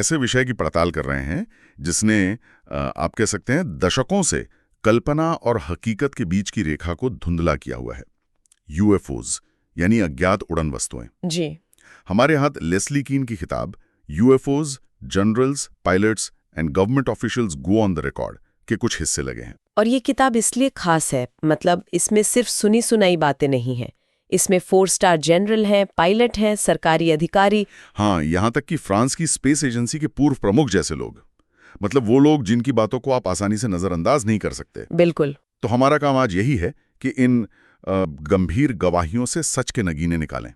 ऐसे विषय की पड़ताल कर रहे हैं जिसने आप कह सकते हैं दशकों से कल्पना और हकीकत के बीच की रेखा को धुंधला किया हुआ है। यूएफओज यानी अज्ञात उड़न वस्तुएं। जी। हमारे हाथ लेस्ली कीन की किताब UFOs, generals, pilots and government officials go on the record के कुछ हिस्से लगे हैं। और ये किताब इसलिए खास है, मतलब इसमें सिर्फ सुनी सुनाई बातें नहीं हैं। इसमें 4 स्टार जनरल हैं, पायलट हैं, सरकारी अधिकारी। हाँ, यहाँ तक कि फ्रांस की स्पेस एजेंसी के पूर्व प्रमुख जैसे लोग, मतलब वो लोग जिनकी बातों को आप आसानी से नजरअंदाज नहीं कर सकते। बिल्कुल। तो हमारा काम आज यही है कि इन गंभीर गवाहियों से सच के नगीने निकालें।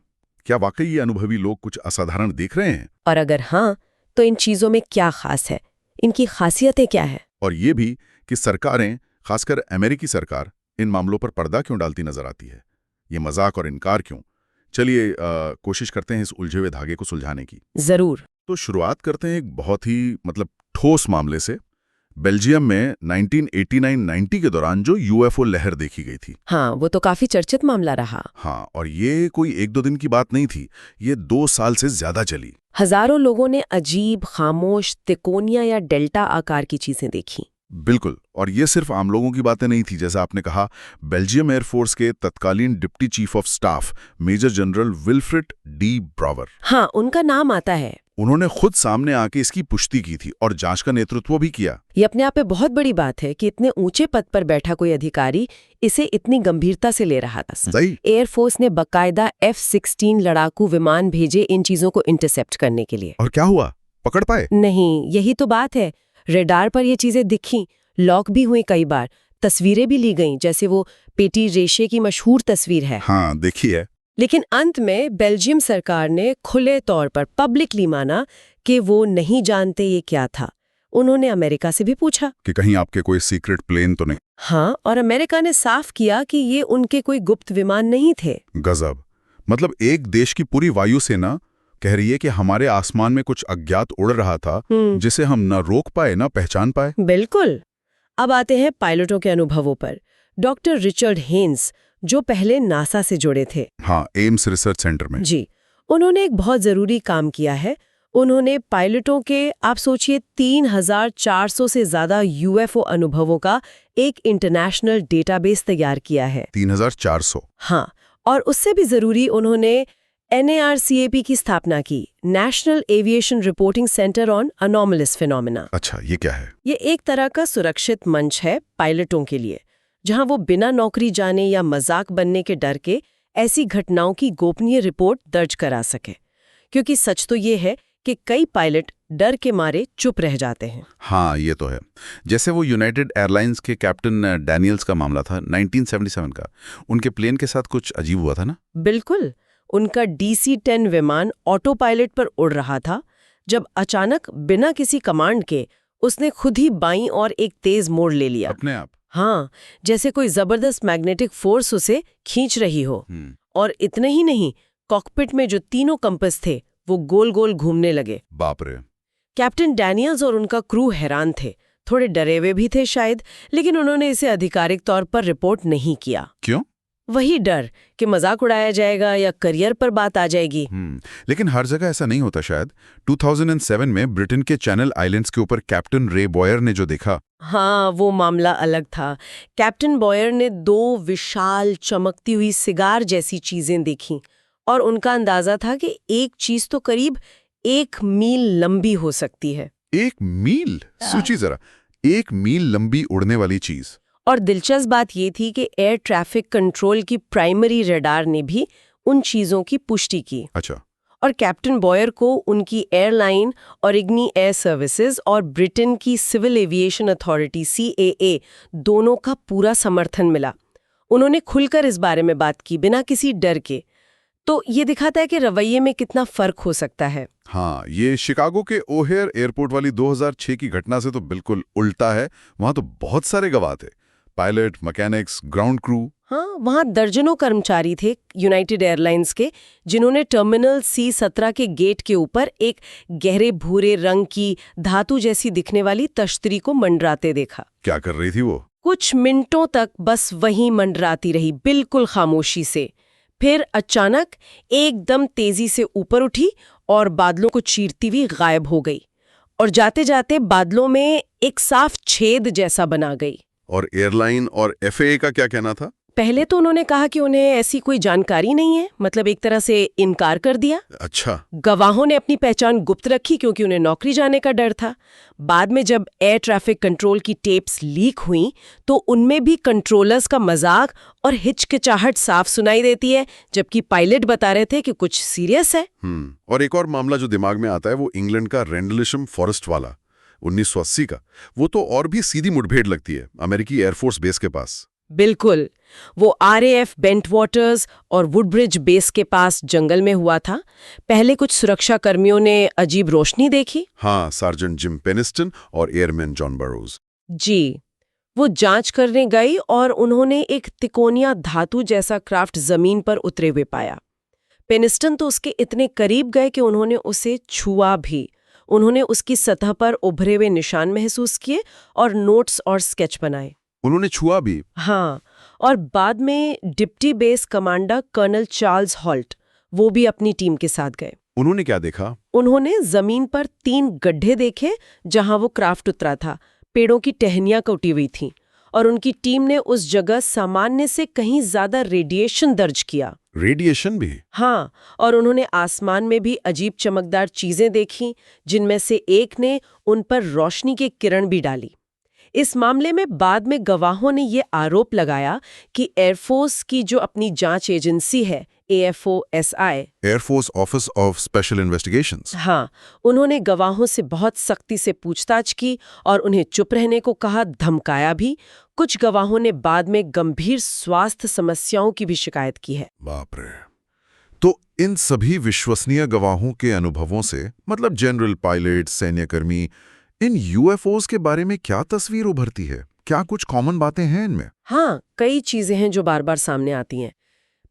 क्या वाकई ये अनुभवी लोग कुछ असाधारण देख रहे हैं? और अगर हाँ, तो इन चीजों में क्या खास है, इनकी खासियतें क्या है? और ये भी कि सरकारें, खासकर अमेरिकी सरकार, इन मामलों पर पर्दा क्यों डालती नजर आती है? ये मजाक और इनकार क्यों? चलिए कोशिश करते हैं इस उलझे हुए धागे को सुलझाने की। जरूर। तो शुरुआत करते हैं एक बहुत ही ठोस मामले से। बेल्जियम में 1989-90 के दौरान जो यूएफओ लहर देखी गई थी। हाँ, वो तो काफी चर्चित मामला रहा। हाँ, और ये कोई 1-2 दिन की बात नहीं थी, ये 2 साल से ज्यादा चली। हजारों लोगों ने अजीब, खामोश, तिकोनिया या डेल्टा आकार की चीजें देखी। बिल्कुल, और ये सिर्फ आम लोगों की बातें नहीं थी। जैसा आपने कहा, बेल्जियम एयरफोर्स के तत्कालीन deputy chief of staff major general Wilfried de Brouwer, हाँ, उनका नाम आता है। उन्होंने खुद सामने आके इसकी पुष्टि की थी और जांच का नेतृत्व भी किया। ये अपने आप में बहुत बड़ी बात है कि इतने ऊंचे पद पर बैठा कोई अधिकारी इसे इतनी गंभीरता से ले रहा था। सही। एयरफोर्स ने बकायदा F-16 लड़ाकू विमान भेजे इन चीजों को इंटरसेप्ट करने के लिए। और क्या हुआ? पकड़ पाए? नहीं, यही तो बात है। रेडार पर ये चीजें दिखीं, लॉक भी हुई, कई बार तस्वीरें भी ली गईं, जैसे वो पेटी रेशे की मशहूर तस्वीर है। हाँ, देखी है। लेकिन अंत में बेल्जियम सरकार ने खुले तौर पर पब्लिकली माना कि वो नहीं जानते ये क्या था। उन्होंने अमेरिका से भी पूछा कि कहीं आपके कोई सीक्रेट प्लेन तो नहीं। हाँ, और अमेरिका ने साफ किया कि ये उनके कोई गुप्त विमान नहीं थे। गजब। मतलब एक देश की पूरी वायुसेना कह रही है कि हमारे आसमान में कुछ अज्ञात उड़ रहा था जिसे हम न रोक पाए न पहचान पाए। बिल्कुल। अब आते हैं पायलटों के अनुभवों पर। डॉक्टर रिचर्ड हेन्स, जो पहले नासा से जुड़े थे। हाँ, एम्स रिसर्च सेंटर में। जी, उन्होंने एक बहुत जरूरी काम किया है। उन्होंने पायलटों के, आप सोचिए, 3400 से ज्यादा यूएफओ अनुभवों का एक इंटरनेशनल डेटाबेस तैयार किया है। 3400? हाँ, और उससे भी जरूरी, उन्होंने NARCAP की स्थापना की, national aviation reporting centre on anomalous phenomena. अच्छा, ये क्या है? ये एक तरह का सुरक्षित मंच है पायलटों के लिए, जहां वो बिना नौकरी जाने या मजाक बनने के डर के ऐसी घटनाओं की गोपनीय रिपोर्ट दर्ज करा सके। क्योंकि सच तो ये है कि कई पायलट डर के मारे चुप रह जाते हैं। हाँ, ये तो है। जैसे वो यूनाइटेड एयरलाइंस के कैप्टन डैनियल्स का मामला था 1977 का। उनके प्लेन के साथ कुछ अजीब हुआ था ना? बिल्कुल। उनका DC-10 विमान ऑटो पायलट पर उड़ रहा था, जब अचानक बिना किसी कमांड के उसने खुद ही बाईं और एक तेज मोड़ ले लिया। अपने आप? हाँ, जैसे कोई जबरदस्त मैग्नेटिक फोर्स उसे खींच रही हो। और इतने ही नहीं, कॉकपिट में जो तीनों कंपस थे वो गोल गोल घूमने लगे। बाप रे। कैप्टन डैनियल्स और उनका क्रू हैरान थे, थोड़े डरे हुए भी थे शायद, लेकिन उन्होंने इसे आधिकारिक तौर पर रिपोर्ट नहीं किया। क्यों? वही डर कि मजाक उड़ाया जाएगा या करियर पर बात आ जाएगी। लेकिन हर जगह ऐसा नहीं होता शायद। 2007 में ब्रिटेन के चैनल आइलैंड्स के ऊपर कैप्टन रे बॉयर ने जो देखा। हाँ, वो मामला अलग था। कैप्टन बॉयर ने 2 विशाल चमकती हुई सिगार जैसी चीजें देखीं और उनका अंदाजा था कि एक चीज तो करीब 1 मील लंबी हो सकती है। 1 मील? सोचिए जरा, 1 मील लंबी उड़ने वाली चीज। और दिलचस्प बात ये थी कि एयर ट्रैफिक कंट्रोल की प्राइमरी रडार ने भी उन चीजों की पुष्टि की। अच्छा। और कैप्टन बॉयर को उनकी एयरलाइन ऑरिगनी एयर सर्विसेज और ब्रिटेन की सिविल एविएशन अथॉरिटी CAA दोनों का पूरा समर्थन मिला। उन्होंने खुलकर इस बारे में बात की, बिना किसी डर के। तो ये दिखाता है कि रवैये में कितना फर्क हो सकता है। हाँ, ये शिकागो के ओहेयर एयरपोर्ट वाली 2006 की घटना से तो बिल्कुल उल्टा है। वहां तो बहुत सारे गवाह थे, पायलट, मैकेनिक्स, ग्राउंड क्रू। हाँ, वहाँ दर्जनों कर्मचारी थे यूनाइटेड एयरलाइंस के, जिन्होंने टर्मिनल C-17 के गेट के ऊपर एक गहरे भूरे रंग की धातु जैसी दिखने वाली तश्तरी को मंडराते देखा। क्या कर रही थी वो? कुछ मिनटों तक बस वहीं मंडराती रही, बिल्कुल खामोशी से। फिर अचानक एकदम तेजी से ऊपर उठी और बादलों को चीरती हुई गायब हो गई। और जाते जाते बादलों में एक साफ छेद जैसा बना गई। और एयरलाइन और FAA का क्या कहना था? पहले तो उन्होंने कहा कि उन्हें ऐसी कोई जानकारी नहीं है, मतलब एक तरह से इनकार कर दिया। अच्छा। गवाहों ने अपनी पहचान गुप्त रखी क्योंकि उन्हें नौकरी जाने का डर था। बाद में जब एयर ट्रैफिक कंट्रोल की टेप्स लीक हुई तो उनमें भी कंट्रोलर्स का मजाक और हिचकिचाहट साफ सुनाई देती है, जबकि पायलट बता रहे थे कि कुछ सीरियस है। और एक और मामला जो दिमाग में आता है वो इंग्लैंड का रेंडलिशम फॉरेस्ट वाला 1980 का। वो तो और भी सीधी मुठभेड़ लगती है, अमेरिकी एयरफोर्स बेस के पास। बिल्कुल, वो RAF बेंटवाटर्स और वुडब्रिज बेस के पास जंगल में हुआ था। पहले कुछ सुरक्षा कर्मियों ने अजीब रोशनी देखी। हाँ, सार्जेंट जिम पेनिस्टन और एयरमैन जॉन बरोज। जी, वो जांच करने गई और उन्होंने एक तिकोनिया धातु जैसा क्राफ्ट जमीन पर उतरे हुए पाया। पेनिस्टन तो उसके इतने करीब गए कि उन्होंने उसे छुआ भी। उन्होंने उसकी सतह पर उभरे हुए निशान महसूस किए और नोट्स और स्केच बनाए। उन्होंने छुआ भी? हाँ, और बाद में deputy base commander colonel Charles Halt, वो भी अपनी टीम के साथ गए। उन्होंने क्या देखा? उन्होंने जमीन पर 3 गड्ढे देखे जहां वो क्राफ्ट उतरा था। पेड़ों की टहनियां कटी हुई थीं और उनकी टीम ने उस जगह सामान्य से कहीं ज्यादा रेडिएशन दर्ज किया। रेडिएशन भी? हाँ, और उन्होंने आसमान में भी अजीब चमकदार चीजें देखी, जिनमें से एक ने उन पर रोशनी की किरण भी डाली। इस मामले में बाद में गवाहों ने ये आरोप लगाया कि एयरफोर्स की जो अपनी जांच एजेंसी है AFOSI, air force office of special investigations, हाँ, उन्होंने गवाहों से बहुत सख्ती से पूछताछ की और उन्हें चुप रहने को कहा, धमकाया भी। कुछ गवाहों ने बाद में गंभीर स्वास्थ्य समस्याओं की भी शिकायत की है। बाप रे। तो इन सभी विश्वसनीय गवाहों के अनुभवों से, मतलब जनरल, पायलट, सैन्यकर्मी, इन UFOs के बारे में क्या तस्वीर उभरती है? क्या कुछ कॉमन बातें हैं इनमें? हाँ, कई चीजें हैं जो बार बार सामने आती हैं।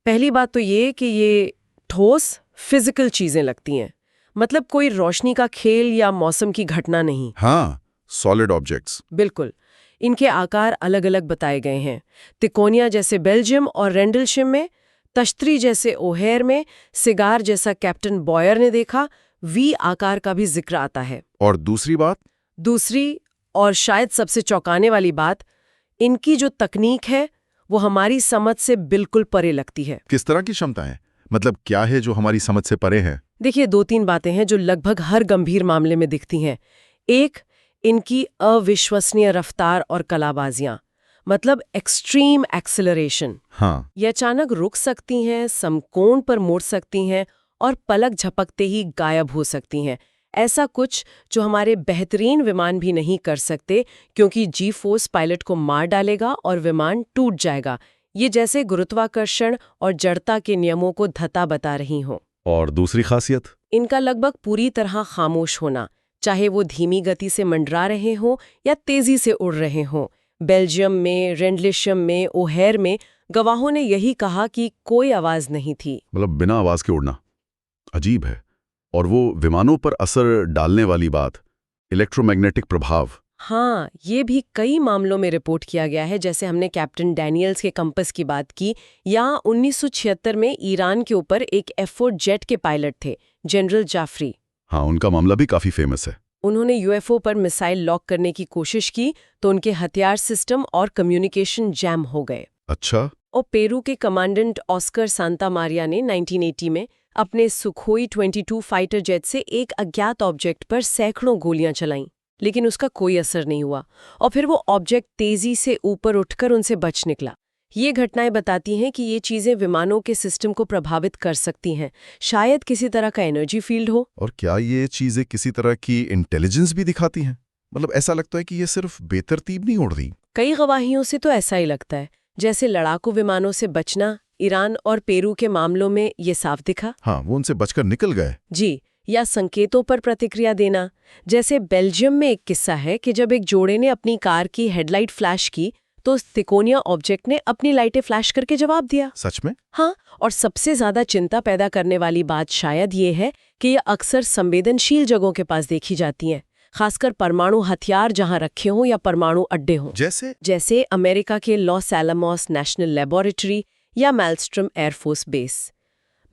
पहली बात तो ये कि ये ठोस फिजिकल चीजें लगती हैं, मतलब कोई रोशनी का खेल या मौसम की घटना नहीं। हाँ, सॉलिड ऑब्जेक्ट्स। बिल्कुल, इनके आकार अलग अलग बताए गए हैं। तिकोनिया जैसे बेल्जियम और रेंडलशिम में, तश्तरी जैसे ओहेर में, सिगार जैसा कैप्टन बॉयर ने देखा, V आकार का भी जिक्र आता है। और दूसरी बात? दूसरी और शायद सबसे चौंकाने वाली बात, इनकी जो तकनीक है वो हमारी समझ से बिल्कुल परे लगती है। किस तरह की क्षमताएं? मतलब क्या है जो हमारी समझ से परे है? देखिए, 2-3 बातें हैं जो लगभग हर गंभीर मामले में दिखती हैं। एक, इनकी अविश्वसनीय रफ्तार और कलाबाजियां, मतलब एक्सट्रीम एक्सेलरेशन। हाँ। ये अचानक रुक सकती हैं, समकोण पर मुड़ सकती हैं और पलक झपकते ही गायब हो सकती हैं। ऐसा कुछ जो हमारे बेहतरीन विमान भी नहीं कर सकते, क्योंकि G-फोर्स पायलट को मार डालेगा और विमान टूट जाएगा। ये जैसे गुरुत्वाकर्षण और जड़ता के नियमों को धता बता रही हों। और दूसरी खासियत? इनका लगभग पूरी तरह खामोश होना, चाहे वो धीमी गति से मंडरा रहे हों या तेजी से उड़ रहे हों। बेल्जियम में, रेंडलिशम में, ओहेर में गवाहों ने यही कहा कि कोई आवाज नहीं थी। मतलब बिना आवाज के उड़ना अजीब है। और वो विमानों पर असर डालने वाली बात, इलेक्ट्रोमैग्नेटिक प्रभाव। हाँ, ये भी कई मामलों में रिपोर्ट किया गया है, जैसे हमने कैप्टन डैनियल्स के कंपस की बात की, या 1976 में ईरान के ऊपर एक F-4 जेट के पायलट थे, जनरल जाफरी। हाँ, उनका मामला भी काफी फेमस है। उन्होंने UFO पर मिसाइल लॉक करने की कोशिश की तो उनके हथियार सिस्टम और कम्युनिकेशन जैम हो गए। अच्छा। और पेरू के कमांडेंट ऑस्कर सांता मारिया ने 1980 में अपने सुखोई 22 फाइटर जेट से एक अज्ञात ऑब्जेक्ट पर सैकड़ों गोलियां चलाईं, लेकिन उसका कोई असर नहीं हुआ और फिर वो ऑब्जेक्ट तेजी से ऊपर उठकर उनसे बच निकला। ये घटनाएं बताती हैं कि ये चीजें विमानों के सिस्टम को प्रभावित कर सकती हैं, शायद किसी तरह का एनर्जी फील्ड हो। और क्या ये चीजें किसी तरह की इंटेलिजेंस भी दिखाती हैं? मतलब ऐसा लगता है कि ये सिर्फ बेतरतीब नहीं उड़ रही। कई गवाहियों से तो ऐसा ही लगता है, जैसे लड़ाकू विमानों से बचना ईरान और पेरू के मामलों में ये साफ दिखा। हाँ, वो उनसे बचकर निकल गए। जी, या संकेतों पर प्रतिक्रिया देना, जैसे बेल्जियम में एक किस्सा है कि जब एक जोड़े ने अपनी कार की हेडलाइट फ्लैश की तो तिकोनिया ऑब्जेक्ट ने अपनी लाइटें फ्लैश करके जवाब दिया। सच में? हाँ, और सबसे ज्यादा चिंता पैदा करने वाली बात शायद ये है कि ये अक्सर संवेदनशील जगहों के पास देखी जाती हैं, खासकर परमाणु हथियार जहां रखे हों या परमाणु अड्डे हों। जैसे अमेरिका के लॉस एलामोस नेशनल लेबोरेटरी या मैल्स्ट्रम एयरफोर्स बेस।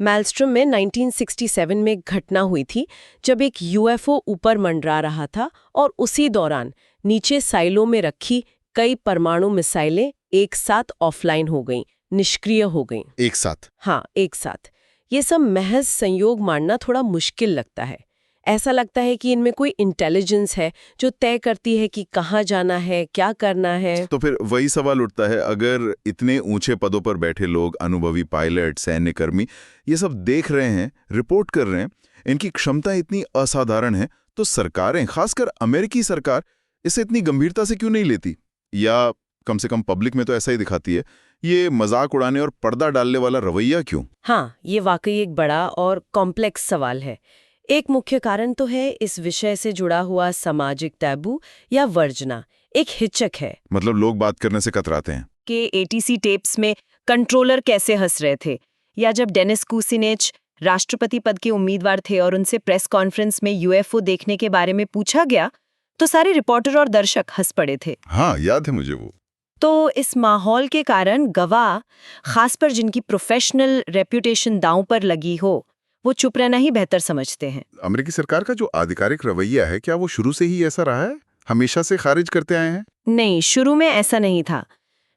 मैलस्ट्रम में 1967 में एक घटना हुई थी जब एक यूएफओ ऊपर मंडरा रहा था और उसी दौरान नीचे साइलों में रखी कई परमाणु मिसाइलें एक साथ ऑफलाइन हो गईं, निष्क्रिय हो गईं। एक साथ? हाँ, एक साथ। ये सब महज संयोग मानना थोड़ा मुश्किल लगता है। ऐसा लगता है कि इनमें कोई इंटेलिजेंस है जो तय करती है कि कहाँ जाना है, क्या करना है। तो फिर वही सवाल उठता है, अगर इतने ऊंचे पदों पर बैठे लोग, अनुभवी पायलट, सैन्यकर्मी, ये सब देख रहे हैं, रिपोर्ट कर रहे हैं, इनकी क्षमता इतनी असाधारण है, तो सरकारें, खासकर अमेरिकी सरकार, इसे इतनी गंभीरता से क्यों नहीं लेती? या कम से कम पब्लिक में तो ऐसा ही दिखाती है। ये मजाक उड़ाने और पर्दा डालने वाला रवैया क्यों? हाँ, ये वाकई एक बड़ा और कॉम्प्लेक्स सवाल है। एक मुख्य कारण तो है इस विषय से जुड़ा हुआ सामाजिक टैबू या वर्जना, एक हिचक है। मतलब लोग बात करने से कतराते हैं के एटीसी टेप्स में कंट्रोलर कैसे हंस रहे थे, या जब डेनिस कुसिनेच राष्ट्रपति पद के उम्मीदवार थे और उनसे प्रेस कॉन्फ्रेंस में यूएफओ देखने के बारे में पूछा गया तो सारे रिपोर्टर और दर्शक हंस पड़े थे। हाँ, याद है मुझे वो। तो इस माहौल के कारण गवाह, खासकर जिनकी प्रोफेशनल रेप्यूटेशन दांव पर लगी हो, वो चुप रहना ही बेहतर समझते हैं। अमेरिकी सरकार का जो आधिकारिक रवैया है, क्या वो शुरू से ही ऐसा रहा है? हमेशा से खारिज करते आए हैं? नहीं, शुरू में ऐसा नहीं था।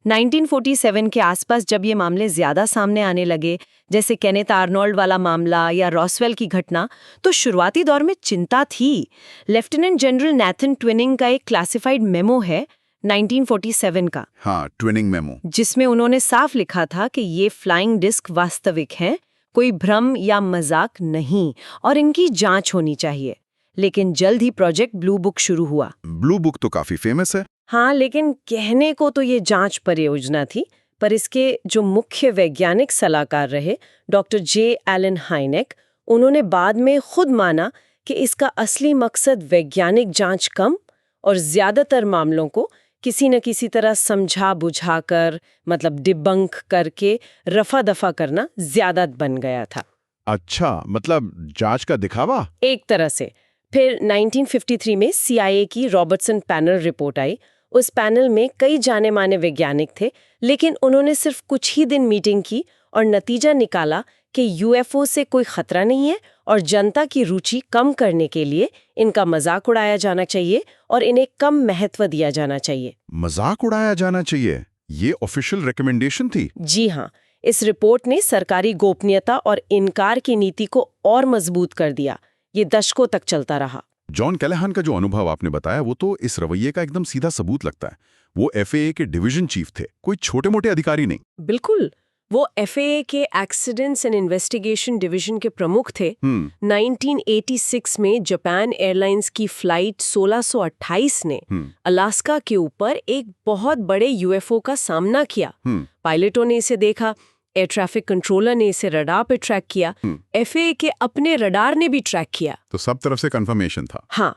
1947 के आसपास जब ये मामले ज्यादा सामने आने लगे, जैसे केनेथ आर्नोल्ड वाला मामला या रॉसवेल की घटना, तो शुरुआती दौर में चिंता थी। लेफ्टिनेंट जनरल नैथन ट्विनिंग का एक क्लासिफाइड मेमो है 1947 का। हाँ, ट्विनिंग मेमो। जिसमें उन्होंने साफ लिखा था कि ये फ्लाइंग डिस्क वास्तविक हैं, कोई भ्रम या मजाक नहीं, और इनकी जांच होनी चाहिए। लेकिन जल्द ही प्रोजेक्ट ब्लू बुक शुरू हुआ। ब्लू बुक तो काफी फेमस है। हाँ, लेकिन कहने को तो ये जांच परियोजना थी, पर इसके जो मुख्य वैज्ञानिक सलाहकार रहे, डॉक्टर जे एलन हाइनेक, उन्होंने बाद में खुद माना कि इसका असली मकसद वैज्ञानिक जांच कम और ज्यादातर मामलों को किसी न किसी तरह समझा बुझाकर, मतलब डिबंक करके रफा दफा करना ज्यादा बन गया था। अच्छा, मतलब जांच का दिखावा? एक तरह से। फिर 1953 में CIA की रॉबर्टसन पैनल रिपोर्ट आई। उस पैनल में कई जाने माने वैज्ञानिक थे, लेकिन उन्होंने सिर्फ कुछ ही दिन मीटिंग की और नतीजा निकाला कि यूएफओ से कोई खतरा नहीं है और जनता की रुचि कम करने के लिए इनका मजाक उड़ाया जाना चाहिए और इन्हें कम महत्व दिया जाना चाहिए। मजाक उड़ाया जाना चाहिए, ये ऑफिशियल रिकमेंडेशन थी? जी हाँ, इस रिपोर्ट ने सरकारी गोपनीयता और इनकार की नीति को और मजबूत कर दिया। ये दशकों तक चलता रहा। जॉन कैलाहान का जो अनुभव आपने बताया, वो तो इस रवैये का एकदम सीधा सबूत लगता है। वो FAA के डिवीजन चीफ थे, कोई छोटे मोटे अधिकारी नहीं। बिल्कुल, वो FAA के एक्सीडेंट्स एंड इन्वेस्टिगेशन डिवीजन के प्रमुख थे। 1986 में जापान एयरलाइंस की फ्लाइट 1628 ने अलास्का के ऊपर एक बहुत बड़े यूएफओ का सामना किया। पायलटों ने इसे देखा, एयर ट्रैफिक कंट्रोलर ने इसे रडार पे ट्रैक किया, FAA के अपने रडार ने भी ट्रैक किया। तो सब तरफ से कंफर्मेशन था। हाँ,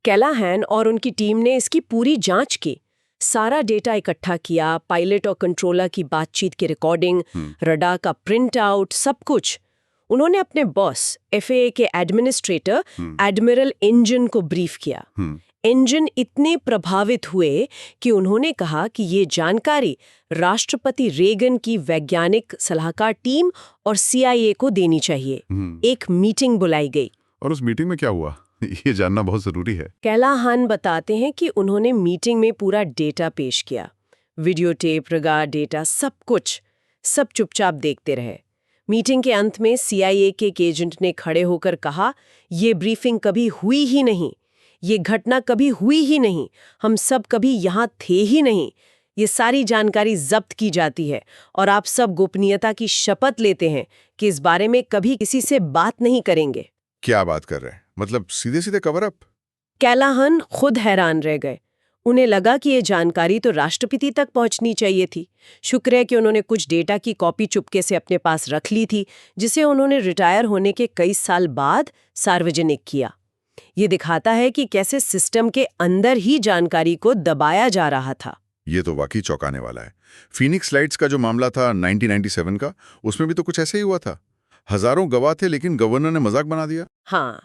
कैलाहैन और उनकी टीम ने इसकी पूरी जांच की, सारा डेटा इकट्ठा किया, पायलट और कंट्रोलर की बातचीत की रिकॉर्डिंग, रडार का प्रिंट आउट, सब कुछ। उन्होंने अपने बॉस FAA के एडमिनिस्ट्रेटर एडमिरल इंजन को ब्रीफ किया। इंजन इतने प्रभावित हुए कि उन्होंने कहा कि ये जानकारी राष्ट्रपति रेगन की वैज्ञानिक सलाहकार टीम और CIA को देनी चाहिए। एक मीटिंग बुलाई गई। और उस मीटिंग में क्या हुआ, ये जानना बहुत जरूरी है। कैलाहान बताते हैं कि उन्होंने मीटिंग में पूरा डेटा पेश किया, वीडियो टेप, रडार डेटा, सब कुछ। सब चुपचाप देखते रहे। मीटिंग के अंत में CIA के एक एजेंट ने खड़े होकर कहा, ये ब्रीफिंग कभी हुई ही नहीं, ये घटना कभी हुई ही नहीं, हम सब कभी यहाँ थे ही नहीं, ये सारी जानकारी जब्त की जाती है और आप सब गोपनीयता की शपथ लेते हैं कि इस बारे में कभी किसी से बात नहीं करेंगे। क्या बात कर रहे हैं? मतलब सीधे सीधे कवर अप? कैलाहान खुद हैरान रह गए। उन्हें लगा कि ये जानकारी तो राष्ट्रपति तक पहुंचनी चाहिए थी। शुक्र है कि उन्होंने कुछ डेटा की कॉपी चुपके से अपने पास रख ली थी, जिसे उन्होंने रिटायर होने के कई साल बाद सार्वजनिक किया। ये दिखाता है कि कैसे सिस्टम के अंदर ही जानकारी को दबाया जा रहा था। ये तो वाकई चौंकाने वाला है। फीनिक्स लाइट्स का जो मामला था 1997 का, उसमें भी तो कुछ ऐसे ही हुआ था। हजारों गवाह थे, लेकिन गवर्नर ने मजाक बना दिया। हाँ,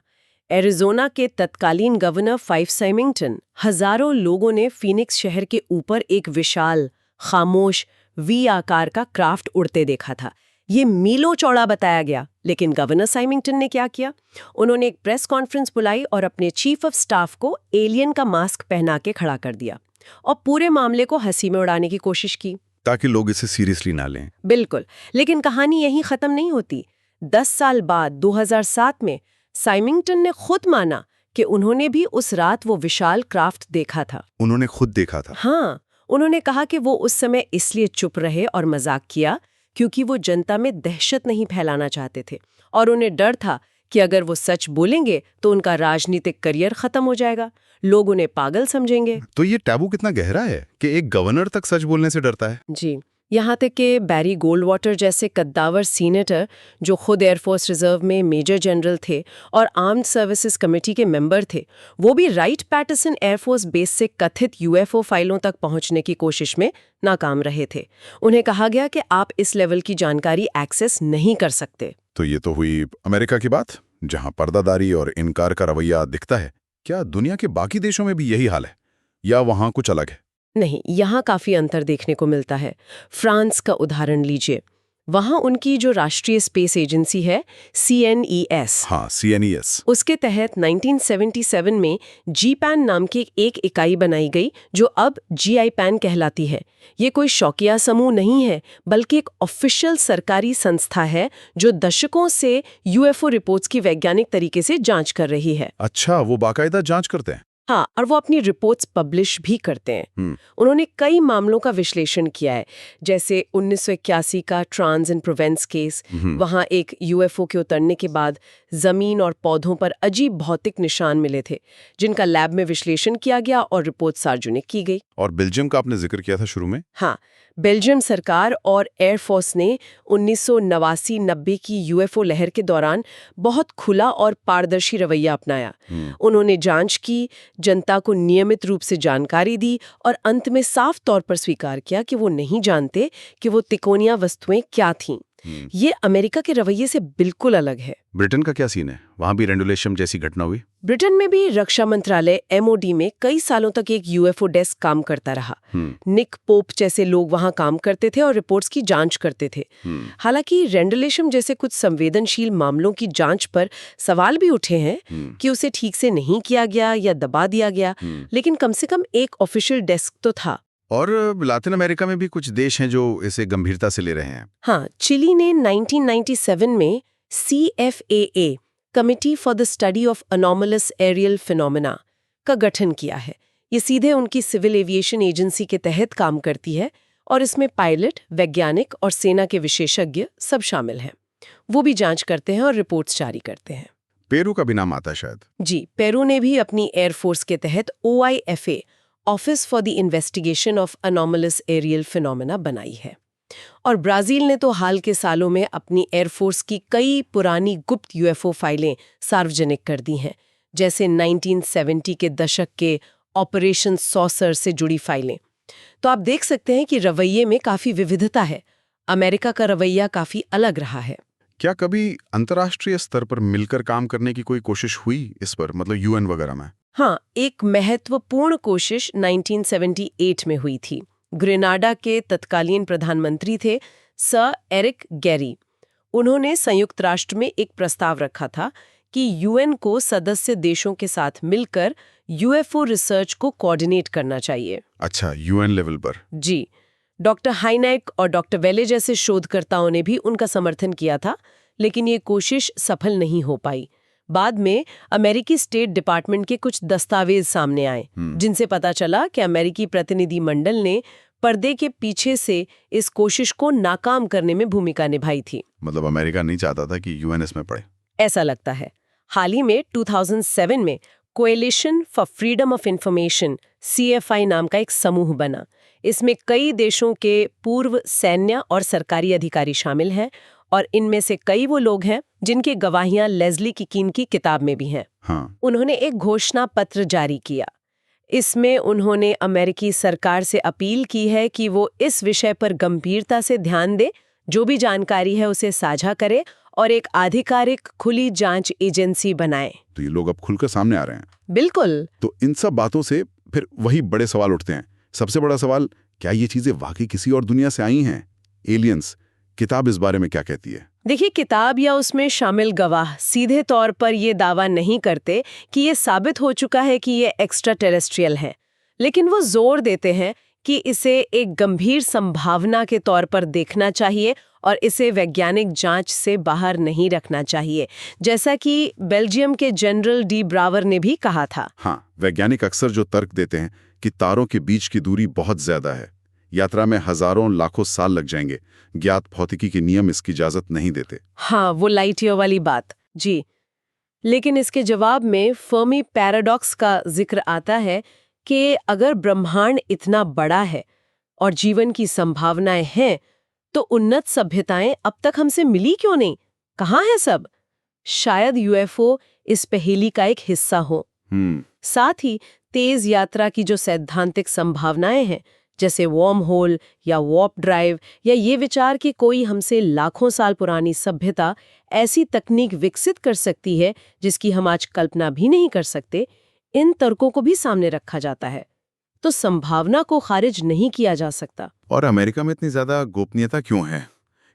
एरिज़ोना के तत्कालीन गवर्नर फाइफ साइमिंगटन, हजारों लोगों ने फीनिक्स शहर के ऊपर एक विशाल, खामोश V आकार का क्राफ्ट उड़ते देखा था। ये मीलों चौड़ा बताया गया, लेकिन गवर्नर साइमिंगटन ने क्या किया? उन्होंने एक प्रेस कॉन्फ्रेंस बुलाई और अपने चीफ ऑफ स्टाफ को एलियन का मास्क पहना के खड़ा कर दिया और पूरे मामले को हंसी में उड़ाने की कोशिश की, ताकि लोग इसे सीरियसली ना लें। बिल्कुल। लेकिन कहानी यहीं खत्म नहीं होती। 10 साल बाद 2007 में साइमिंगटन ने खुद माना कि उन्होंने भी उस रात वो विशाल क्राफ्ट देखा था। उन्होंने खुद देखा था? हाँ, उन्होंने कहा कि वो उस समय इसलिए चुप रहे और मजाक किया क्योंकि वो जनता में दहशत नहीं फैलाना चाहते थे और उन्हें डर था कि अगर वो सच बोलेंगे तो उनका राजनीतिक करियर खत्म हो जाएगा, लोग उन्हें पागल समझेंगे। तो ये टैबू कितना गहरा है कि एक गवर्नर तक सच बोलने से डरता है। जी, यहाँ तक कि बैरी गोल्डवाटर जैसे कद्दावर सीनेटर, जो खुद एयरफोर्स रिजर्व में मेजर जनरल थे और आर्म्ड सर्विसेज कमेटी के मेंबर थे, वो भी राइट पैटरसन एयरफोर्स बेस से कथित यूएफओ फाइलों तक पहुंचने की कोशिश में नाकाम रहे थे। उन्हें कहा गया कि आप इस लेवल की जानकारी एक्सेस नहीं कर सकते। तो ये तो हुई अमेरिका की बात, जहां पर्दादारी और इनकार का रवैया दिखता है। क्या दुनिया के बाकी देशों में भी यही हाल है या वहां कुछ अलग है? नहीं, यहाँ काफी अंतर देखने को मिलता है। फ्रांस का उदाहरण लीजिए। वहाँ उनकी जो राष्ट्रीय स्पेस एजेंसी है CNES, हाँ, CNES, उसके तहत 1977 में GPAN नाम की एक इकाई बनाई गई जो अब GIPAN कहलाती है। ये कोई शौकिया समूह नहीं है, बल्कि एक ऑफिशियल सरकारी संस्था है जो दशकों से UFO रिपोर्ट्स की वैज्ञानिक तरीके से जांच कर रही है। अच्छा, वो बाकायदा जांच करते हैं? हाँ, और वो अपनी रिपोर्ट्स पब्लिश भी करते हैं। उन्होंने कई मामलों का विश्लेषण किया है, जैसे 1981 का ट्रांस एंड प्रोवेंस केस। वहाँ एक UFO के उतरने के बाद जमीन और पौधों पर अजीब भौतिक निशान मिले थे, जिनका लैब में विश्लेषण किया गया और रिपोर्ट सार्वजनिक की गई। और बेल्जियम का आपने जिक्र किया था शुरू में। हाँ, बेल्जियम सरकार और एयरफोर्स ने 1989-90 की UFO लहर के दौरान बहुत खुला और पारदर्शी रवैया अपनाया। उन्होंने जांच की, जनता को नियमित रूप से जानकारी दी और अंत में साफ तौर पर स्वीकार किया कि वो नहीं जानते कि वो तिकोनिया वस्तुएं क्या थीं। ये अमेरिका के रवैये से बिल्कुल अलग है। ब्रिटेन का क्या सीन है? वहां भी रेंडुलेशम जैसी घटना हुई? ब्रिटेन में भी रक्षा मंत्रालय MOD में कई सालों तक एक UFO डेस्क काम करता रहा। निक पोप जैसे लोग वहां काम करते थे और रिपोर्ट्स की जांच करते थे। हालांकि रेंडुलेशम जैसे कुछ संवेदनशील मामलों की जांच पर सवाल भी उठे हैं कि उसे ठीक से नहीं किया गया या दबा दिया गया, लेकिन कम से कम एक ऑफिशियल डेस्क तो था। और लातिन अमेरिका में भी कुछ देश हैं जो इसे गंभीरता से ले रहे हैं। हाँ, चिली ने 1997 में CFAA committee for the study of anomalous aerial phenomena का गठन किया है। ये सीधे उनकी सिविल एविएशन एजेंसी के तहत काम करती है और इसमें पायलट, वैज्ञानिक और सेना के विशेषज्ञ सब शामिल हैं। वो भी जांच करते हैं और रिपोर्ट्स जारी करते हैं। पेरू का भी नाम आता है शायद। जी, पेरू ने भी अपनी एयरफोर्स के तहत OIFA office for the investigation of anomalous aerial phenomena बनाई है। और ब्राजील ने तो हाल के सालों में अपनी एयरफोर्स की कई पुरानी गुप्त UFO फाइलें सार्वजनिक कर दी हैं, जैसे 1970 के दशक के ऑपरेशन सॉसर से जुड़ी फाइलें। तो आप देख सकते हैं कि रवैये में काफी विविधता है। अमेरिका का रवैया काफी अलग रहा है। क्या कभी अंतर्राष्ट्रीय स्तर पर मिलकर काम करने की कोई कोशिश हुई इस पर, मतलब UN वगैरह में? हाँ, एक महत्वपूर्ण कोशिश 1978 में हुई थी। ग्रेनाडा के तत्कालीन प्रधानमंत्री थे सर एरिक गैरी। उन्होंने संयुक्त राष्ट्र में एक प्रस्ताव रखा था कि UN को सदस्य देशों के साथ मिलकर UFO रिसर्च को कोऑर्डिनेट करना चाहिए। अच्छा, UN लेवल पर? जी, डॉक्टर हाइनेक और डॉक्टर वेले जैसे शोधकर्ताओं ने भी उनका समर्थन किया था, लेकिन ये कोशिश सफल नहीं हो पाई। बाद में अमेरिकी स्टेट डिपार्टमेंट के कुछ दस्तावेज सामने आए, जिनसे पता चला कि अमेरिकी प्रतिनिधिमंडल ने पर्दे के पीछे से इस कोशिश को नाकाम करने में भूमिका निभाई थी। मतलब अमेरिका नहीं चाहता था कि UN इसमें पड़े? ऐसा लगता है। हाल ही में 2007 में coalition for freedom of information CFI नाम का एक समूह बना। इसमें कई देशों के पूर्व सैन्य और सरकारी अधिकारी शामिल हैं और इनमें से कई वो लोग हैं जिनकी गवाहियां लेस्ली किकीन की किताब में भी हैं। हाँ। उन्होंने एक घोषणा पत्र जारी किया। इसमें उन्होंने अमेरिकी सरकार से अपील की है कि वो इस विषय पर गंभीरता से ध्यान दे, जो भी जानकारी है उसे साझा करे और एक आधिकारिक खुली जांच एजेंसी बनाए। तो ये लोग अब खुलकर सामने आ रहे हैं। बिल्कुल। तो इन सब बातों से फिर वही बड़े सवाल उठते हैं। सबसे बड़ा सवाल, क्या ये चीजें वाकई किसी और दुनिया से आई हैं? एलियंस, किताब इस बारे में क्या कहती है? देखिए, किताब या उसमें शामिल गवाह सीधे तौर पर ये दावा नहीं करते कि ये साबित हो चुका है कि ये एक्स्ट्रा टेरेस्ट्रियल है, लेकिन वो जोर देते हैं कि इसे एक गंभीर संभावना के तौर पर देखना चाहिए और इसे वैज्ञानिक जांच से बाहर नहीं रखना चाहिए, जैसा कि बेल्जियम के जनरल डी ब्रावर ने भी कहा था। हाँ, वैज्ञानिक अक्सर जो तर्क देते हैं कि तारों के बीच की दूरी बहुत ज्यादा है, यात्रा में हजारों लाखों साल लग जाएंगे, ज्ञात भौतिकी के नियम इसकी इजाजत नहीं देते। हाँ, वो लाइट ईयर वाली बात जी। लेकिन इसके जवाब में फर्मी पैराडॉक्स का जिक्र आता है कि अगर ब्रह्मांड इतना बड़ा है और जीवन की संभावनाएं हैं, तो उन्नत सभ्यताएं अब तक हमसे मिली क्यों नहीं? कहाँ है सब? शायद यूएफओ इस पहेली का एक हिस्सा हो। साथ ही तेज यात्रा की जो सैद्धांतिक संभावनाएं हैं, जैसे वॉर्म होल या वॉर्प ड्राइव, या ये विचार कि कोई हमसे लाखों साल पुरानी सभ्यता ऐसी तकनीक विकसित कर सकती है जिसकी हम आज कल्पना भी नहीं कर सकते, इन तर्कों को भी सामने रखा जाता है। तो संभावना को खारिज नहीं किया जा सकता। और अमेरिका में इतनी ज्यादा गोपनीयता क्यों है?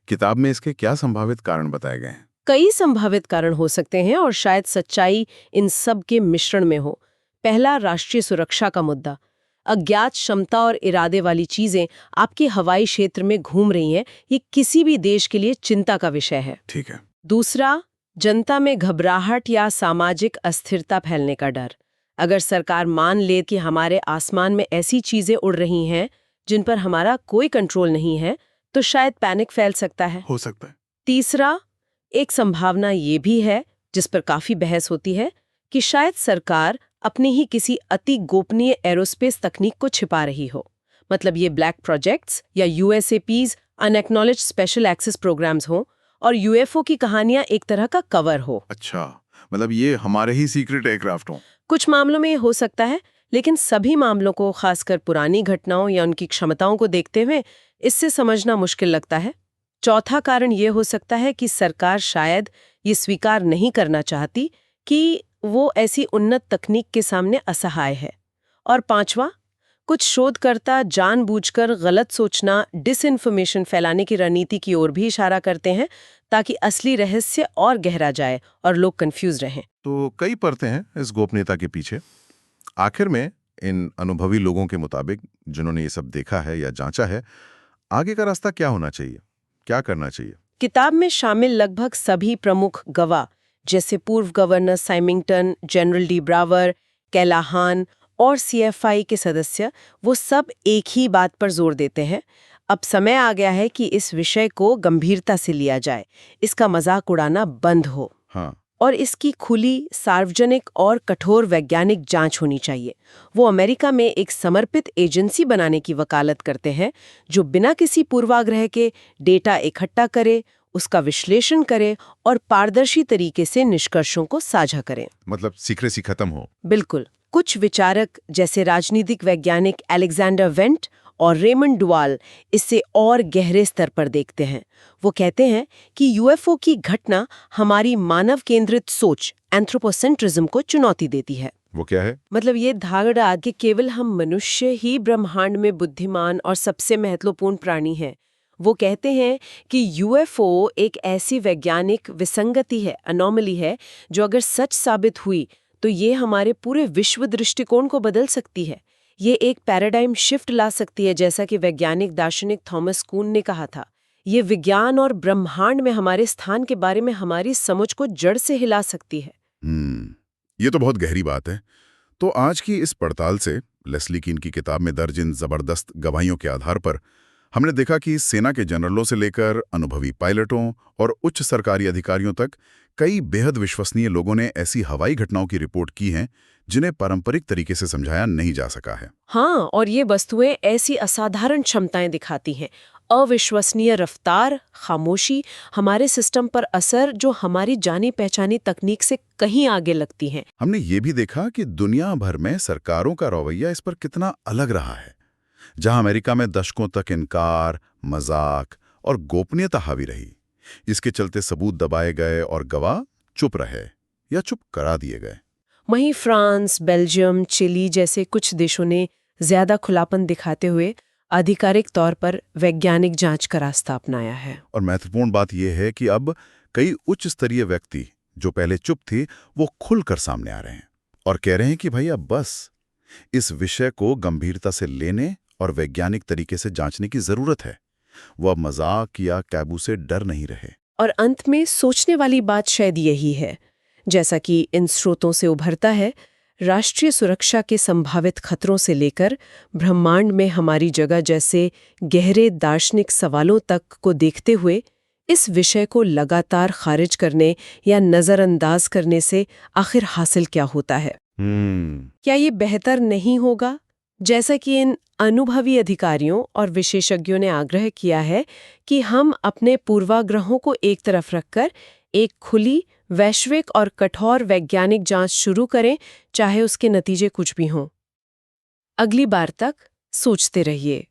किताब में इसके क्या संभावित कारण बताए गए हैं? कई संभावित कारण हो सकते हैं और शायद सच्चाई इन सब के मिश्रण में हो। पहला, राष्ट्रीय सुरक्षा का मुद्दा। अज्ञात क्षमता और इरादे वाली चीजें आपके हवाई क्षेत्र में घूम रही हैं, ये किसी भी देश के लिए चिंता का विषय है। ठीक है। दूसरा, जनता में घबराहट या सामाजिक अस्थिरता फैलने का डर। अगर सरकार मान ले कि हमारे आसमान में ऐसी चीजें उड़ रही हैं जिन पर हमारा कोई कंट्रोल नहीं है, तो शायद पैनिक फैल सकता है। हो सकता है। तीसरा, एक संभावना ये भी है, जिस पर काफी बहस होती है, कि शायद सरकार अपनी ही किसी अति गोपनीय एरोस्पेस तकनीक को छिपा रही हो। मतलब ये ब्लैक प्रोजेक्ट्स या यूएसएपीज, अनएक्नॉलेज्ड स्पेशल एक्सेस प्रोग्राम्स हो, और यूएफओ की कहानियां एक तरह का कवर हो। अच्छा, मतलब ये हमारे ही सीक्रेट एयरक्राफ्ट हो। कुछ मामलों में ये हो सकता है, लेकिन सभी मामलों को, खासकर पुरानी घटनाओं या उनकी क्षमताओं को देखते हुए, इससे समझना मुश्किल लगता है। चौथा कारण ये हो सकता है कि सरकार शायद ये स्वीकार नहीं करना चाहती कि वो ऐसी उन्नत तकनीक के सामने असहाय है। और पांचवा, कुछ शोधकर्ता जानबूझकर गलत सोचना, डिसइंफॉर्मेशन फैलाने की रणनीति की ओर भी इशारा करते हैं, ताकि असली रहस्य और गहरा जाए और लोग कंफ्यूज रहें। तो कई परतें हैं इस गोपनीयता के पीछे। आखिर में इन अनुभवी लोगों के मुताबिक, जिन्होंने ये सब देखा है या जांचा है, आगे का रास्ता क्या होना चाहिए, क्या करना चाहिए? किताब में शामिल लगभग सभी प्रमुख गवाह, जैसे पूर्व गवर्नर साइमिंगटन, जनरल डी ब्रावर, कैलाहान और सीएफआई के सदस्य, वो सब एक ही बात पर जोर देते हैं। अब समय आ गया है कि इस विषय को गंभीरता से लिया जाए, इसका मजाक उड़ाना बंद हो। हाँ। और इसकी खुली, सार्वजनिक और कठोर वैज्ञानिक जांच होनी चाहिए। वो अमेरिका में एक समर्पित एजेंसी बनाने की वकालत करते हैं, जो बिना किसी पूर्वाग्रह के डेटा इकट्ठा करे, उसका विश्लेषण करे और पारदर्शी तरीके से निष्कर्षों को साझा करें। मतलब सीक्रेसी खत्म हो। बिल्कुल। कुछ विचारक, जैसे राजनीतिक वैज्ञानिक अलेक्जेंडर वेंट और रेमंड डुवाल, इससे और गहरे स्तर पर देखते हैं। वो कहते हैं कि यूएफओ की घटना हमारी मानव केंद्रित सोच, एंथ्रोपोसेंट्रिज्म को चुनौती देती है। वो क्या है? मतलब ये धारणा कि केवल हम मनुष्य ही ब्रह्मांड में बुद्धिमान और सबसे महत्वपूर्ण प्राणी हैं। वो कहते हैं कि यूएफओ एक ऐसी वैज्ञानिक विसंगति है, अनोमली है, जो अगर सच साबित हुई तो ये हमारे पूरे विश्व दृष्टिकोण को बदल सकती है। ये एक पैराडाइम शिफ्ट ला सकती है, जैसा कि वैज्ञानिक दार्शनिक थॉमस कून ने कहा था। ये विज्ञान और ब्रह्मांड में हमारे स्थान के बारे में हमारी समझ को जड़ से हिला सकती है। ये तो बहुत गहरी बात है। तो आज की इस पड़ताल से, लेस्ली कीन की किताब में दर्ज इन जबरदस्त गवाहियों के आधार पर, हमने देखा कि सेना के जनरलों से लेकर अनुभवी पायलटों और उच्च सरकारी अधिकारियों तक कई बेहद विश्वसनीय लोगों ने ऐसी हवाई घटनाओं की रिपोर्ट की हैं जिन्हें पारंपरिक तरीके से समझाया नहीं जा सका है। हाँ, और ये वस्तुएं ऐसी असाधारण क्षमताएं दिखाती हैं, अविश्वसनीय रफ्तार, खामोशी, हमारे सिस्टम पर असर, जो हमारी जानी पहचानी तकनीक से कहीं आगे लगती हैं। हमने ये भी देखा कि दुनिया भर में सरकारों का रवैया इस पर कितना अलग रहा है। जहां अमेरिका में दशकों तक इनकार, मजाक और गोपनीयता हावी रही, इसके चलते सबूत दबाए गए और गवाह चुप रहे या चुप करा दिए गए। वहीं फ्रांस, बेल्जियम, चिली जैसे कुछ देशों ने ज्यादा खुलापन दिखाते हुए आधिकारिक तौर पर वैज्ञानिक जांच का रास्ता अपनाया है। और महत्वपूर्ण बात यह है कि अब कई उच्च स्तरीय व्यक्ति जो पहले चुप थे वो खुलकर सामने आ रहे हैं और कह रहे हैं कि भाई अब बस इस विषय को गंभीरता से लेने और वैज्ञानिक तरीके से जांचने की जरूरत है। वो अब मजाक या कैबू से डर नहीं रहे। और अंत में सोचने वाली बात शायद यही है, जैसा कि इन स्रोतों से उभरता है, राष्ट्रीय सुरक्षा के संभावित खतरों से लेकर ब्रह्मांड में हमारी जगह जैसे गहरे दार्शनिक सवालों तक को देखते हुए इस विषय को लगातार खारिज करने या नज़रअंदाज करने से आखिर हासिल क्या होता है? क्या ये बेहतर नहीं होगा, जैसा कि इन अनुभवी अधिकारियों और विशेषज्ञों ने आग्रह किया है, कि हम अपने पूर्वाग्रहों को एक तरफ रखकर एक खुली, वैश्विक और कठोर वैज्ञानिक जांच शुरू करें, चाहे उसके नतीजे कुछ भी हों? अगली बार तक सोचते रहिए।